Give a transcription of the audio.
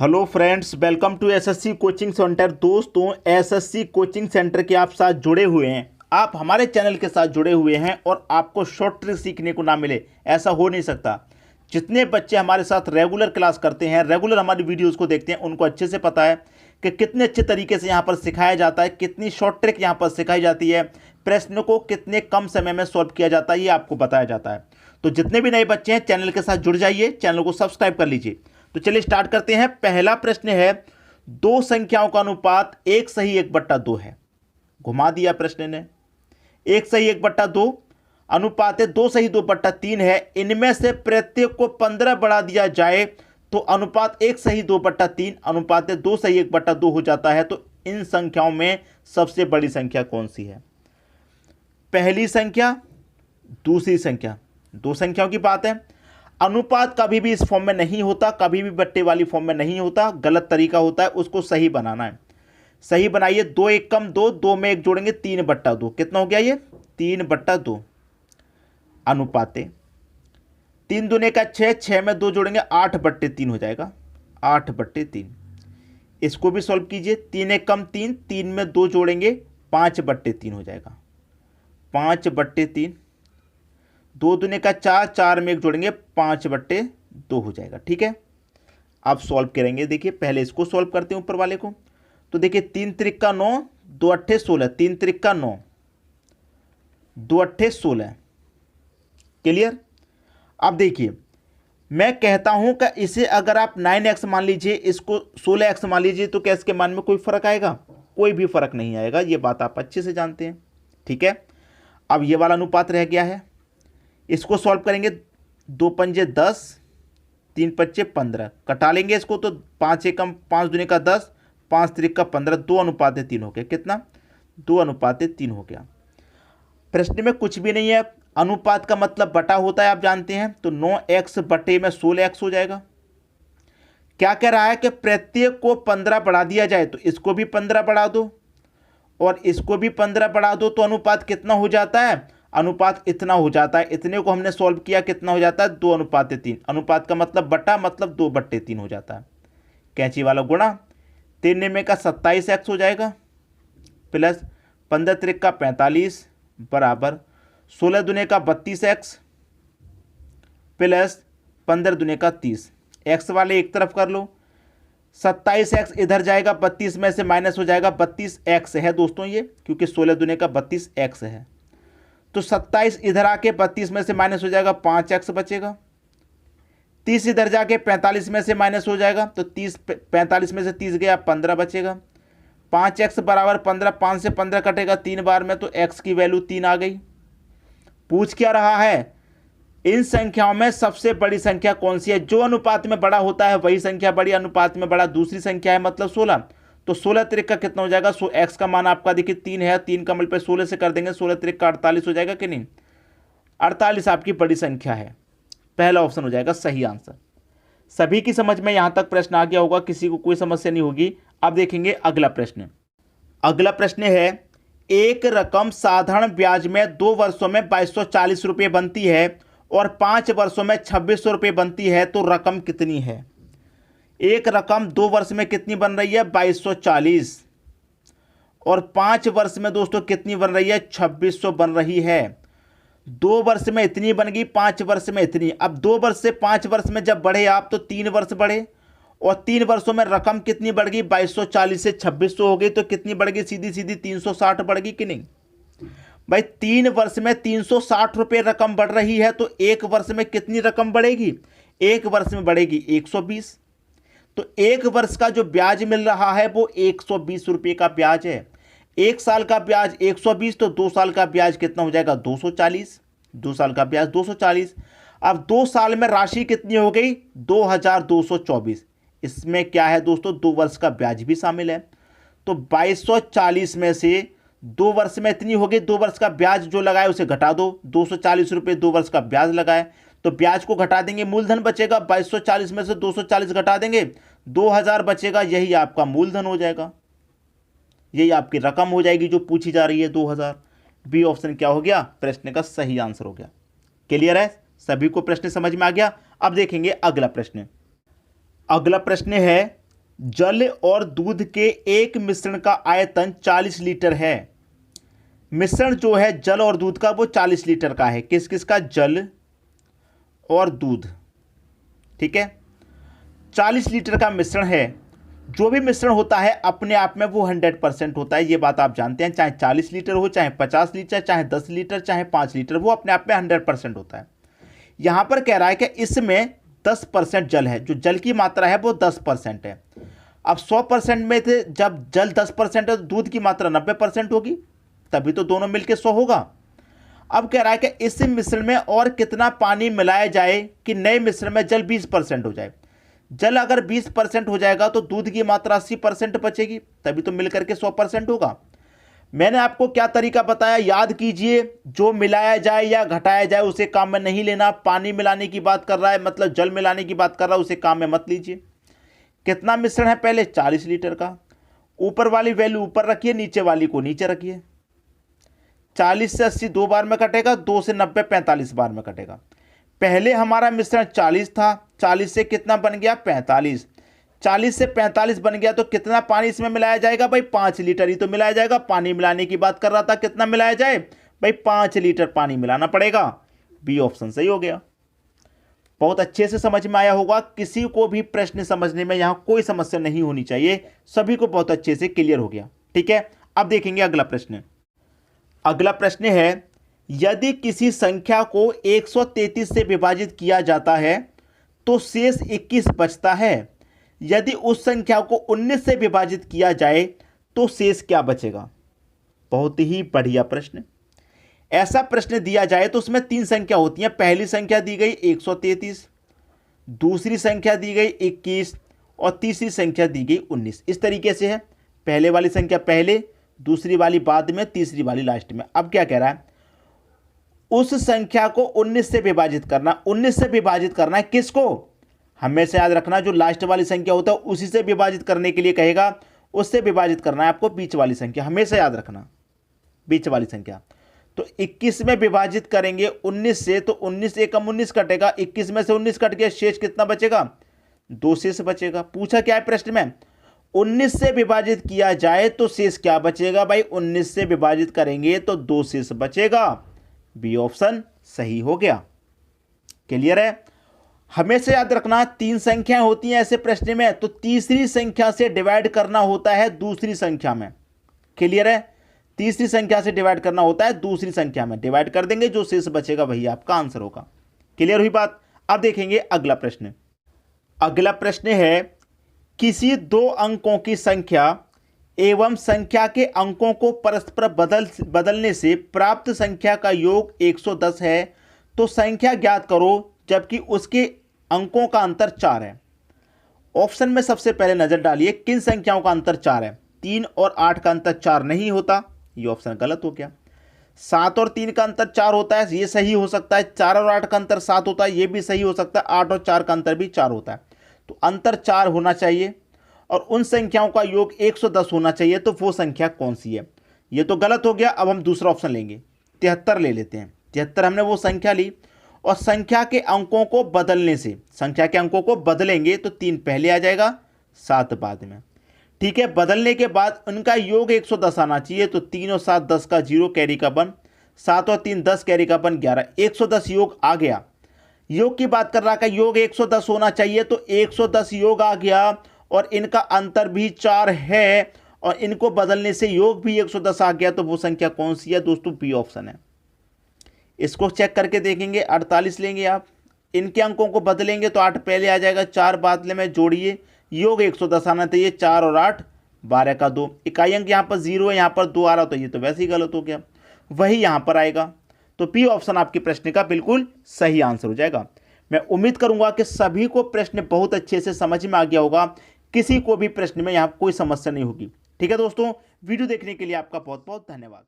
Hello friends, welcome to SSC coaching centre. दोस्तों, SSC coaching centre के आप साथ जुड़े हुए हैं, आप हमारे चैनल के साथ जुड़े हुए हैं और आपको शॉर्ट ट्रिक सीखने को ना मिले, ऐसा हो नहीं सकता। जितने बच्चे हमारे साथ रेगुलर क्लास करते हैं, रेगुलर हमारी वीडियोस को देखते हैं, उनको अच्छे से पता है कि कितने अच्छे तरीके से यहाँ पर सिखाया जाता है, कितनी शॉर्ट ट्रिक यहाँ पर सिखाई जाती है, प्रश्न को कितने कम समय में सॉल्व किया जाता है, ये आपको बताया जाता है। तो जितने भी नए बच्चे हैं चैनल के साथ जुड़ जाइए, चैनल को सब्सक्राइब कर लीजिए। तो चलिए स्टार्ट करते हैं। पहला प्रश्न है, दो संख्याओं का अनुपात 1:1/2 है। घुमा दिया प्रश्न ने, 1:1/2 अनुपात है 2:2/3 है। इनमें से प्रत्येक को 15 बढ़ा दिया जाए तो अनुपात 1:2/3 अनुपात 2:1/2 हो जाता है। तो इन संख्याओं में सबसे बड़ी संख्या कौन सी है? पहली संख्या, दूसरी संख्या, दो संख्याओं की बात है। अनुपात कभी भी इस फॉर्म में नहीं होता, कभी भी बट्टे वाली फॉर्म में नहीं होता, गलत तरीका होता है, उसको सही बनाना है। सही बनाइए। 2 1 कम 2, 2 में 1 जोड़ेंगे 3/2। कितना हो गया ये? 3/2 अनुपाते 3 दूने का 6, 6 में 2 जोड़ेंगे 8/3 हो जाएगा, 8/3। इसको भी सॉल्व कीजिए। 3 1 कम 3, 3 में 2 जोड़ेंगे 5/3 हो जाएगा, 5/3। 2 दूने का 4, 4 में 1 जोड़ेंगे 5/2 हो जाएगा। ठीक है, अब सॉल्व करेंगे। देखिए पहले इसको सॉल्व करते हैं ऊपर वाले को। तो देखिए 3 त्रिक 9, 2 अट्ठे 16, 3 त्रिक 9, 2 अट्ठे 16। क्लियर? अब देखिए मैं कहता हूं कि इसे अगर आप 9x मान लीजिए, इसको 16x मान लीजिए, तो क्या इसके मान में कोई फर्क आएगा? कोई भी फर्क नहीं आएगा, ये बात आप अच्छे से जानते हैं। ठीक है, अब ये वाला अनुपात रह गया है, इसको सॉल्व करेंगे। 2 पंजे 10, 3 पच्चे 15, कटा लेंगे इसको तो 5 एकम 5 दूने का 10, 5 त्रिक का 15, 2:3 हो गया। कितना? 2:3 हो गया। प्रश्न में कुछ भी नहीं है, अनुपात का मतलब बटा होता है, आप जानते हैं। तो 9x बटे में 16x हो जाएगा। क्या कह रहा है कि प्रत्येक को 15 बढ़ा दिया जाए, तो इसको भी 15 बढ़ा दो और इसको भी 15 बढ़ा दो, तो अनुपात कितना हो जाता है? अनुपात इतना हो जाता है। इतने को हमने सॉल्व किया, कितना हो जाता है? 2:3। अनुपात का मतलब बटा, मतलब 2/3 हो जाता है। कैंची वाला गुणा 3 में का 27x हो जाएगा, प्लस 15 त्रिक का 45 बराबर 16 दूने का 32x प्लस 15 दूने का 30। एक्स वाले एक तरफ कर लो, 27x इधर जाएगा, 32 में से माइनस हो जाएगा, 32x है दोस्तों ये, क्योंकि 16 दूने का 32x है। तो 27 इधर आके 32 में से माइनस हो जाएगा, 5x बचेगा। 30 इधर जाके 45 में से माइनस हो जाएगा, तो 45 में से 30 गया, 15 बचेगा। 5x बराबर 15, 5 से 15 कटेगा 3 बार में, तो x की वैल्यू 3 आ गई। पूछ क्या रहा है? इन संख्याओं में सबसे बड़ी संख्या कौन सी है? जो अनुपात में बड़ा होता है वही संख्या बड़ी, अनुपात में बड़ा दूसरी संख्या है, मतलब 16। तो 16 त्रिक का कितना हो जाएगा? x का मान आपका देखिए 3 है, 3 का मल्टीप्लाई 16 से कर देंगे, 16 त्रिक का 48 हो जाएगा कि नहीं? 48 आपकी बड़ी संख्या है। पहला ऑप्शन हो जाएगा सही आंसर। सभी की समझ में यहां तक प्रश्न आ गया होगा, किसी को कोई समस्या नहीं होगी। अब देखेंगे अगला प्रश्न। अगला प्रश्न है, एक रकम साधारण ब्याज में 2 वर्षों में 2240 रुपये बनती है और 5 वर्षों में 2600 रुपये बनती है, तो रकम कितनी है? एक रकम 2 वर्ष में कितनी बन रही है? 2240, और 5 वर्ष में दोस्तों कितनी बन रही है? 2600 बन रही है। 2 वर्ष में इतनी बन गई, 5 वर्ष में इतनी। अब 2 वर्ष से 5 वर्ष में जब बढ़े आप, तो 3 वर्ष बढ़े, और 3 वर्षों में रकम कितनी बढ़ गई? 2240 से 2600 हो गई, तो कितनी बढ़ गई? सीधी सीधी 360 बढ़ गई कि नहीं भाई? 3 वर्ष में 360 रुपये रकम बढ़ रही है, तो 1 वर्ष में कितनी रकम बढ़ेगी? 1 वर्ष में बढ़ेगी 120। तो 1 वर्ष का जो ब्याज मिल रहा है वो 120 रुपये का ब्याज है। 1 साल का ब्याज 120, तो 2 साल का ब्याज कितना हो जाएगा? 240। 2 साल का ब्याज 240। अब 2 साल में राशि कितनी हो गई? 2224। इसमें क्या है दोस्तों? 2 वर्ष का ब्याज भी शामिल है। तो 2240 में से 2 वर्ष में इतनी हो गई, 2 वर्ष का ब्याज जो लगाए उसे घटा दो। 240 रुपये 2 वर्ष का ब्याज लगाए, तो ब्याज को घटा देंगे, मूलधन बचेगा। 2240 में से 240 घटा देंगे, 2000 बचेगा, यही आपका मूलधन हो जाएगा, यही आपकी रकम हो जाएगी जो पूछी जा रही है, 2000। बी ऑप्शन क्या हो गया? प्रश्न का सही आंसर हो गया। क्लियर है? सभी को प्रश्न समझ में आ गया? अब देखेंगे अगला प्रश्न। अगला प्रश्न है, जल और दूध के एक मिश्रण का आयतन 40 लीटर है। मिश्रण जो है जल और दूध का वो 40 लीटर का है। किस किस का? जल और दूध। ठीक है, 40 लीटर का मिश्रण है। जो भी मिश्रण होता है अपने आप में वो 100% होता है, ये बात आप जानते हैं। चाहे 40 लीटर हो, चाहे 50 लीटर, चाहे 10 लीटर, चाहे 5 लीटर, वो अपने आप में 100% होता है। यहां पर कह रहा है कि इसमें 10% जल है, जो जल की मात्रा है वो 10% है। अब 100% में थे, जब जल 10% है तो दूध की मात्रा 90% होगी, तभी तो दोनों मिलकर 100 होगा। अब कह रहा है कि इस मिश्रण में और कितना पानी मिलाया जाए कि नए मिश्रण में जल 20% हो जाए। जल अगर 20% हो जाएगा तो दूध की मात्रा 80% बचेगी, तभी तो मिलकर के 100% होगा। मैंने आपको क्या तरीका बताया, याद कीजिए। जो मिलाया जाए या घटाया जाए उसे काम में नहीं लेना। पानी मिलाने की बात कर रहा है, मतलब जल मिलाने की बात कर रहा है, उसे काम में मत लीजिए। कितना मिश्रण है? पहले 40 लीटर का। ऊपर वाली वैल्यू ऊपर रखिए, नीचे वाली को नीचे रखिए। 40 से 80 2 बार में कटेगा, 2 से 90 45 बार में कटेगा। पहले हमारा मिश्रण 40 था, 40 से कितना बन गया? 45। 40 से 45 बन गया तो कितना पानी इसमें मिलाया जाएगा भाई? 5 लीटर ही तो मिलाया जाएगा। पानी मिलाने की बात कर रहा था, कितना मिलाया जाए भाई? 5 लीटर पानी मिलाना पड़ेगा। बी ऑप्शन सही हो गया। बहुत अच्छे से समझ में आया होगा। किसी को भी प्रश्न समझने में यहां कोई समस्या नहीं होनी चाहिए, सभी को बहुत अच्छे से क्लियर हो गया। ठीक है, अब देखेंगे अगला प्रश्न। अगला प्रश्न है, यदि किसी संख्या को 133 से विभाजित किया जाता है तो शेष 21 बचता है। यदि उस संख्या को 19 से विभाजित किया जाए तो शेष क्या बचेगा? बहुत ही बढ़िया प्रश्न। ऐसा प्रश्न दिया जाए तो उसमें 3 संख्या होती हैं। पहली संख्या दी गई 133, दूसरी संख्या दी गई 21 और तीसरी संख्या दी गई 19। इस तरीके से है, पहले वाली संख्या पहले, दूसरी वाली बाद में, तीसरी वाली लास्ट में। अब क्या कह रहा है? उस संख्या को 19 से विभाजित करना। 19 से विभाजित करना है किसको? हमेशा याद रखना, जो लास्ट वाली संख्या होता है उसी से विभाजित करने के लिए कहेगा। उससे विभाजित करना है आपको बीच वाली संख्या, हमेशा याद रखना, बीच वाली संख्या। तो 21 में विभाजित करेंगे 19 से, तो 19 एकम 19 कटेगा। 21 में से 19 कट गया, शेष कितना बचेगा? 2 शेष बचेगा। पूछा क्या है प्रश्न में? 19 से विभाजित किया जाए तो शेष क्या बचेगा भाई? 19 से विभाजित करेंगे तो 2 शेष बचेगा। बी ऑप्शन सही हो गया। क्लियर है? हमेशा याद रखना, 3 संख्याएं होती हैं ऐसे प्रश्न में, तो तीसरी संख्या से डिवाइड करना होता है दूसरी संख्या में। क्लियर है? तीसरी संख्या से डिवाइड करना होता है दूसरी संख्या में। डिवाइड कर देंगे, जो शेष बचेगा वही आपका आंसर होगा। क्लियर हुई बात? अब देखेंगे अगला प्रश्न। अगला प्रश्न है, किसी 2 अंकों की संख्या एवं संख्या के अंकों को परस्पर बदलने से प्राप्त संख्या का योग 110 है, तो संख्या ज्ञात करो जबकि उसके अंकों का अंतर 4 है। ऑप्शन में सबसे पहले नजर डालिए, किन संख्याओं का अंतर 4 है? 3 और 8 का अंतर 4 नहीं होता, ये ऑप्शन गलत हो गया। 7 और 3 का अंतर 4 होता है, ये सही हो सकता है। 4 और 8 का अंतर 7 होता है, ये भी सही हो सकता है। 8 और 4 का अंतर भी 4 होता है, तो अंतर 4 होना चाहिए। और उन संख्याओं का योग 110 होना चाहिए, तो वो संख्या कौन सी है? ये तो गलत हो गया। अब हम दूसरा ऑप्शन लेंगे, 73 ले लेते हैं। 73 हमने वो संख्या ली, और संख्या के अंकों को बदलने से, संख्या के अंकों को बदलेंगे तो 3 पहले आ जाएगा, 7 बाद में। ठीक है, बदलने के बाद उनका योग 110 आना चाहिए, तो 3 और 7 10 का 0 कैरी का 1, 7 और 3 10 कैरी का 1 11, 110 योग आ गया। योग की बात कर रहा है, योग 110 होना चाहिए, तो 110 योग आ गया। और इनका अंतर भी 4 है, और इनको बदलने से योग भी 110 आ गया, तो वो संख्या कौन सी है दोस्तों? बी ऑप्शन है। इसको चेक करके देखेंगे, 48 लेंगे आप, इनके अंकों को बदलेंगे तो 8 पहले आ जाएगा, 4 बाद में जोड़िए, योग 110 आना चाहिए। 4 और 8 12 का 2, इकाई अंक यहाँ पर 0 है, यहाँ पर 2 आ रहा, तो ये तो वैसे ही गलत हो गया, वही यहाँ पर आएगा। तो पी ऑप्शन आपके प्रश्न का बिल्कुल सही आंसर हो जाएगा। मैं उम्मीद करूंगा कि सभी को प्रश्न बहुत अच्छे से समझ में आ गया होगा, किसी को भी प्रश्न में यहाँ कोई समस्या नहीं होगी। ठीक है दोस्तों, वीडियो देखने के लिए आपका बहुत बहुत धन्यवाद।